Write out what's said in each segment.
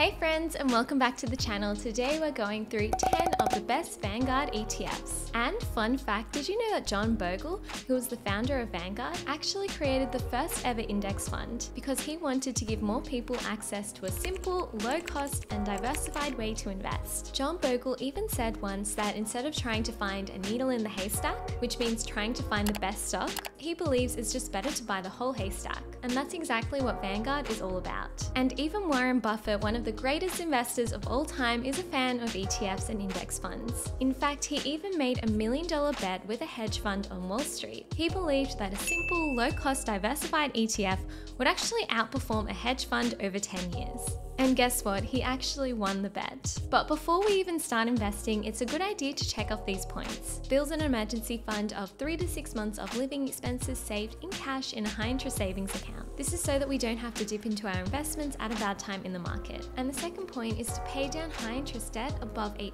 Hey friends, and welcome back to the channel. Today we're going through 10 of the best Vanguard ETFs. And fun fact, did you know that John Bogle, who was the founder of Vanguard, actually created the first ever index fund because he wanted to give more people access to a simple, low-cost and diversified way to invest. John Bogle even said once that instead of trying to find a needle in the haystack, which means trying to find the best stock, he believes it's just better to buy the whole haystack. And that's exactly what Vanguard is all about. And even Warren Buffett, one of the greatest investors of all time, is a fan of ETFs and index funds. In fact, he even made a $1 million bet with a hedge fund on Wall Street. He believed that a simple, low-cost diversified ETF would actually outperform a hedge fund over 10 years. And guess what? He actually won the bet. But before we even start investing, it's a good idea to check off these points. Build an emergency fund of 3 to 6 months of living expenses saved in cash in a high-interest savings account. This is so that we don't have to dip into our investments at a bad time in the market. And the second point is to pay down high-interest debt above 8%.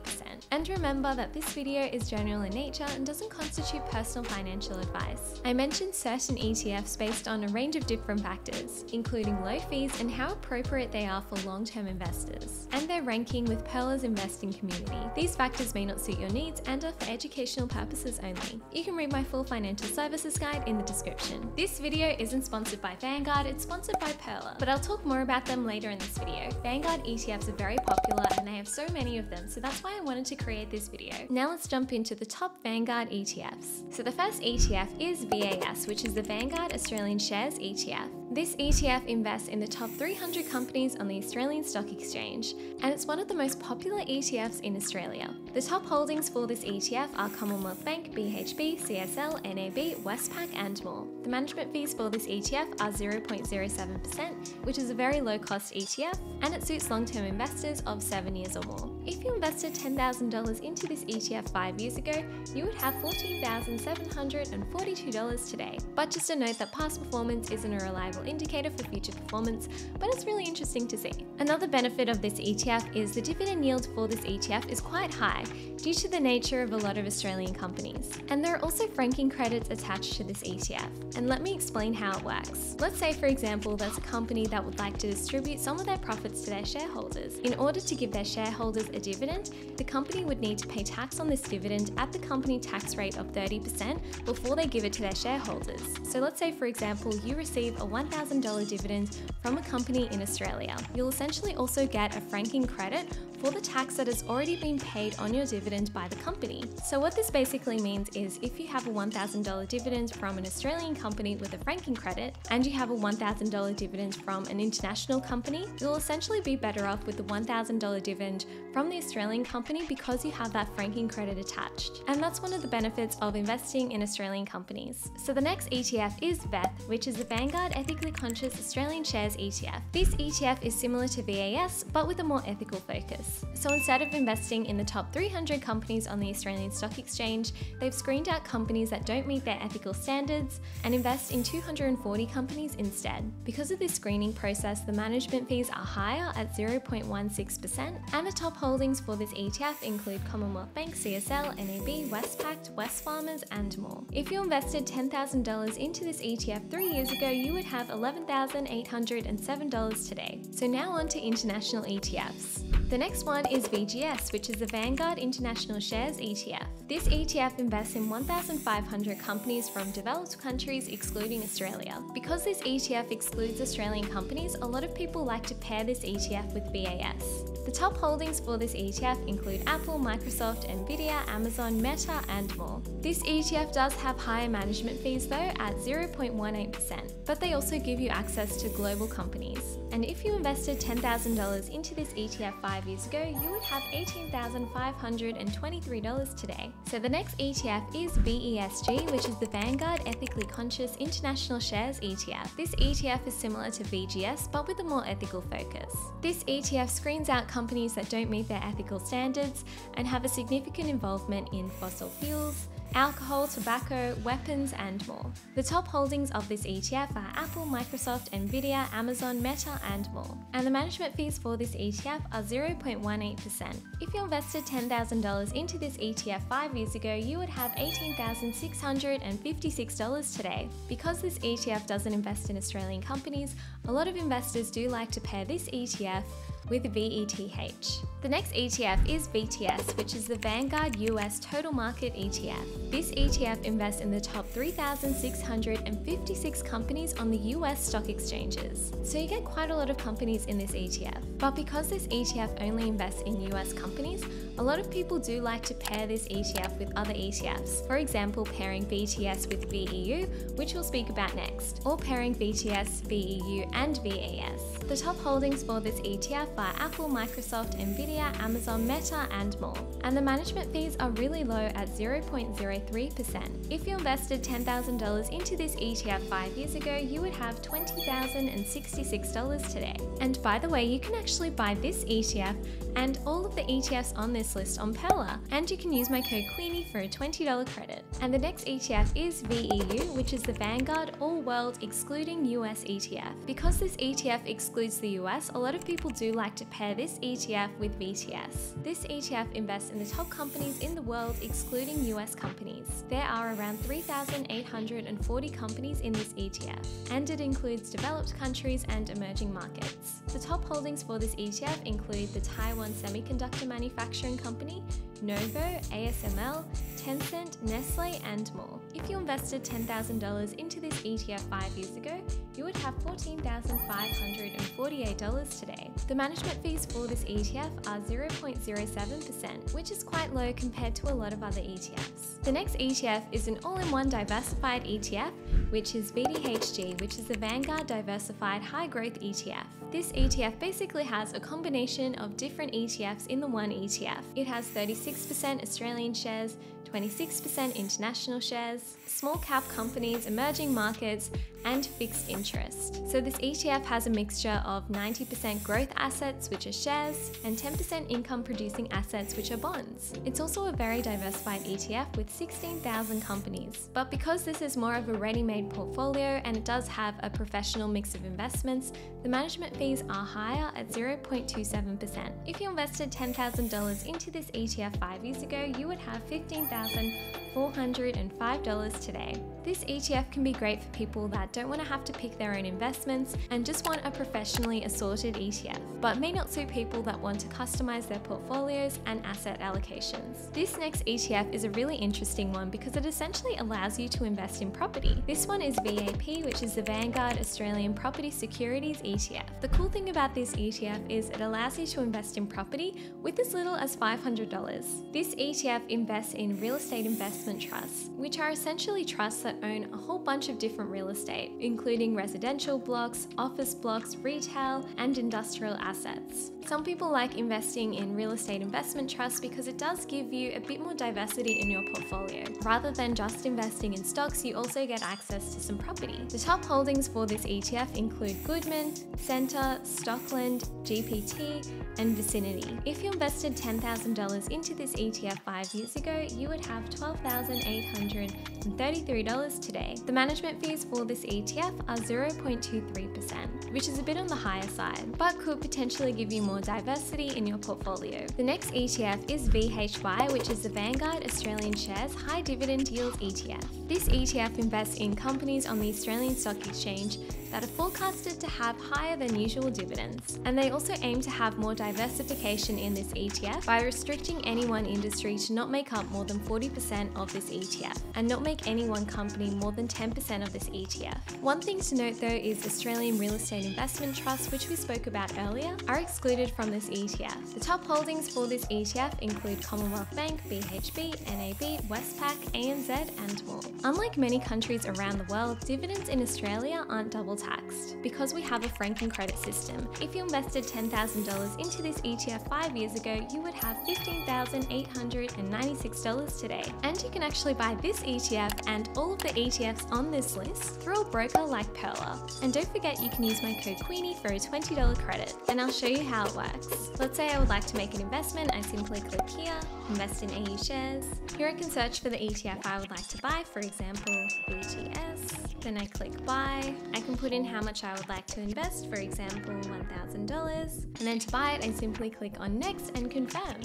And remember that this video is general in nature and doesn't constitute personal financial advice. I mentioned certain ETFs based on a range of different factors, including low fees and how appropriate they are for long-term investors, and their ranking with Pearl's investing community. These factors may not suit your needs and are for educational purposes only. You can read my full financial services guide in the description. This video isn't sponsored by Vanguard, it's sponsored by Pearl, but I'll talk more about them later in this video. Vanguard ETFs are very popular and they have so many of them, so that's why I wanted to create this video. Now let's jump into the top Vanguard ETFs. So the first ETF is VAS, which is the Vanguard Australian Shares ETF. This ETF invests in the top 300 companies on the Australian Stock Exchange, and it's one of the most popular ETFs in Australia. The top holdings for this ETF are Commonwealth Bank, BHP, CSL, NAB, Westpac and more. The management fees for this ETF are 0.07%, which is a very low-cost ETF, and it suits long-term investors of 7 years or more. If you invested $10,000 into this ETF 5 years ago, you would have $14,742 today. But just a note that past performance isn't a reliable indicator for future performance, but it's really interesting to see. Another benefit of this ETF is the dividend yield for this ETF is quite high due to the nature of a lot of Australian companies. And there are also franking credits attached to this ETF. And let me explain how it works. Let's say, for example, there's a company that would like to distribute some of their profits to their shareholders. In order to give their shareholders a dividend, the company would need to pay tax on this dividend at the company tax rate of 30% before they give it to their shareholders. So let's say, for example, you receive a $1,000 dividend from a company in Australia. You'll essentially also get a franking credit for the tax that has already been paid on your dividend by the company. So what this basically means is if you have a $1,000 dividend from an Australian company with a franking credit, and you have a $1,000 dividend from an international company, you'll essentially be better off with the $1,000 dividend from the Australian company because you have that franking credit attached. And that's one of the benefits of investing in Australian companies. So the next ETF is VETH, which is the Vanguard Ethically Conscious Australian Shares ETF. This ETF is similar to VAS, but with a more ethical focus. So instead of investing in the top 300 companies on the Australian Stock Exchange, they've screened out companies that don't meet their ethical standards and invest in 240 companies instead. Because of this screening process, the management fees are higher at 0.16%, and the top holdings for this ETF include Commonwealth Bank, CSL, NAB, Westpac, Wesfarmers and more. If you invested $10,000 into this ETF 3 years ago, you would have $11,807 today. So now on to international ETFs. The next one is VGS, which is the Vanguard International Shares ETF. This ETF invests in 1,500 companies from developed countries excluding Australia. Because this ETF excludes Australian companies, a lot of people like to pair this ETF with VAS. The top holdings for this ETF include Apple, Microsoft, Nvidia, Amazon, Meta and more. This ETF does have higher management fees though at 0.18%, but they also give you access to global companies. And if you invested $10,000 into this ETF 5 years ago, you would have $18,523 today. So the next ETF is VESG, which is the Vanguard Ethically Conscious International Shares ETF. This ETF is similar to VGS, but with a more ethical focus. This ETF screens out companies that don't meet their ethical standards and have a significant involvement in fossil fuels, alcohol, tobacco, weapons and more. The top holdings of this ETF are Apple, Microsoft, Nvidia, Amazon, Meta and more. And the management fees for this ETF are 0.18%. If you invested $10,000 into this ETF 5 years ago, you would have $18,656 today. Because this ETF doesn't invest in Australian companies, a lot of investors do like to pair this ETF with VETH. The next ETF is VTS, which is the Vanguard US Total Market ETF. This ETF invests in the top 3,656 companies on the US stock exchanges. So you get quite a lot of companies in this ETF. But because this ETF only invests in US companies, a lot of people do like to pair this ETF with other ETFs. For example, pairing VTS with VEU, which we'll speak about next, or pairing VTS, VEU and VAS. The top holdings for this ETF are Apple, Microsoft, Nvidia, Amazon, Meta and more. And the management fees are really low at 0.03%. If you invested $10,000 into this ETF 5 years ago, you would have $20,066 today. And by the way, you can actually buy this ETF and all of the ETFs on this list on Pearler, and you can use my code Queenie for a $20 credit. And the next ETF is VEU, which is the Vanguard All World Excluding US ETF. Because this ETF excludes the US, a lot of people do like to pair this ETF with VTS. This ETF invests in the top companies in the world excluding US companies. There are around 3,840 companies in this ETF, and it includes developed countries and emerging markets. The top holdings for this ETF include the Taiwan Semiconductor Manufacturing Company, Novo, ASML, Tencent, Nestle and more. If you invested $10,000 into this ETF 5 years ago, you would have $14,548 today. The management fees for this ETF are 0.07%, which is quite low compared to a lot of other ETFs. The next ETF is an all-in-one diversified ETF, which is VDHG, which is the Vanguard Diversified High Growth ETF. This ETF basically has a combination of different ETFs in the one ETF. It has 36% Australian shares, 26% international shares, small cap companies, emerging markets, and fixed interest. So this ETF has a mixture of 90% growth assets, which are shares, and 10% income producing assets, which are bonds. It's also a very diversified ETF with 16,000 companies. But because this is more of a ready-made portfolio and it does have a professional mix of investments, the management fees are higher at 0.27%. If you invested $10,000 into this ETF 5 years ago, you would have $15,405 today. This ETF can be great for people that don't want to have to pick their own investments and just want a professionally assorted ETF, but may not suit people that want to customize their portfolios and asset allocations. This next ETF is a really interesting one because it essentially allows you to invest in property. This one is VAP, which is the Vanguard Australian Property Securities ETF. The cool thing about this ETF is it allows you to invest in property with as little as $500. This ETF invests in real estate investment trusts, which are essentially trusts that own a whole bunch of different real estate, including residential blocks, office blocks, retail, and industrial assets. Some people like investing in real estate investment trusts because it does give you a bit more diversity in your portfolio. Rather than just investing in stocks, you also get access to some property. The top holdings for this ETF include Goodman, Centre, Stockland, GPT, and Vicinity. If you invested $10,000 into this ETF 5 years ago, you would have $12,833 today. The management fees for this ETF are 0.23%, which is a bit on the higher side, but could potentially give you more diversity in your portfolio. The next ETF is VHY, which is the Vanguard Australian Shares High Dividend Yield ETF. This ETF invests in companies on the Australian Stock Exchange that are forecasted to have higher than usual dividends. And they also aim to have more diversification in this ETF by restricting any one industry to not make up more than 40% of this ETF and not make any one company more than 10% of this ETF. One thing to note though is Australian Real Estate Investment Trusts, which we spoke about earlier, are excluded from this ETF. The top holdings for this ETF include Commonwealth Bank, BHP, NAB, Westpac, ANZ and more. Unlike many countries around the world, dividends in Australia aren't double taxed because we have a franking credit system. If you invested $10,000 into this ETF 5 years ago, you would have $15,896 today. And you can actually buy this ETF and all of the ETFs on this list through a broker like Pearler. And don't forget you can use my code Queenie for a $20 credit, and I'll show you how it works. Let's say I would like to make an investment, I simply click here, invest in AU shares. Here I can search for the ETF I would like to buy, for example, BTS. Then I click buy. I can put in how much I would like to invest, for example, $1,000. And then to buy it, I simply click on next and confirm.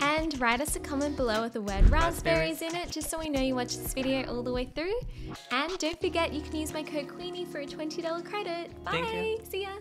And write us a comment below with the word raspberries in it, just so we know you watched this video all the way through. And don't forget you can use my code Queenie for a $20 credit. Bye! See ya!